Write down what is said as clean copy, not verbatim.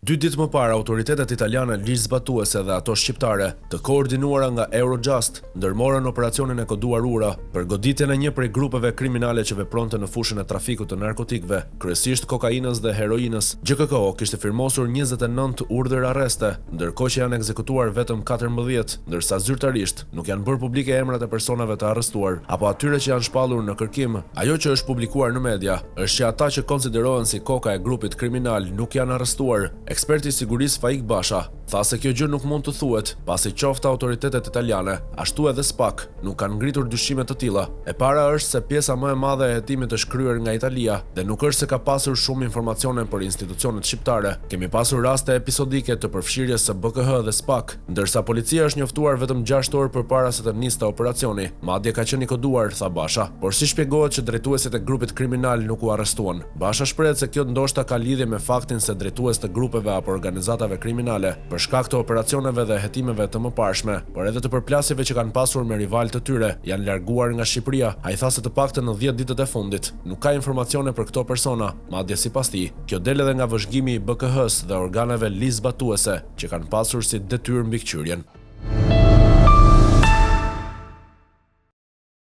2 ditë më parë, autoritetet italiane ligjzbatuese dhe ato shqiptare, të koordinuara nga Eurojust, ndërmorën operacionin e koduar Ura për goditjen e një prej grupeve kriminale që vepronte në fushën e trafikut të narkotikëve, kryesisht kokainës dhe heroinës. GKK kishte firmosur 29 urdhër arreste, ndërkohë që janë ekzekutuar vetëm 14, ndërsa zyrtarisht nuk janë bërë publike emrat e personave të arrestuar apo atyre që janë shpallur në kërkim. Ajo që është publikuar në media është që ata që konsiderohen si koka e grupit kriminal nuk janë arrestuar. Eksperti i sigurisë Faik Basha tha se kjo gjë nuk mund të thuhet, pasi qoftë autoritetet italiane, ashtu edhe SPAK, nuk kanë ngritur dyshime të tilla. E para është se pjesa më e madhe e hetimit është kryer nga Italia dhe nuk është se ka pasur shumë informacione për institucionet shqiptare. Kemi pasur raste episodike të përfshirjes së BKH dhe SPAK, ndërsa policia është njoftuar vetëm 6 orë përpara se të niste operacioni. Madje ka qenë i koduar, tha Basha. Por si shpjegohet që drejtuesit e grupit kriminal nuk u arrestuan? Basha shprehet se kjo ndoshta ka lidhje me faktin se drejtues të grupeve apo organizatave kriminale për shkak të operacioneve dhe hetimeve të mëparshme, por edhe të përplasjeve që kanë pasur me rival të tyre, janë larguar nga Shqipëria. Ai tha se të paktën në 10 ditët e fundit nuk ka informacione për këto persona, madje sipas tij, kjo del edhe nga vëzhgimi i BKH-s dhe organeve ligjzbatuese që kanë pasur si detyrë mbikëqyrjen.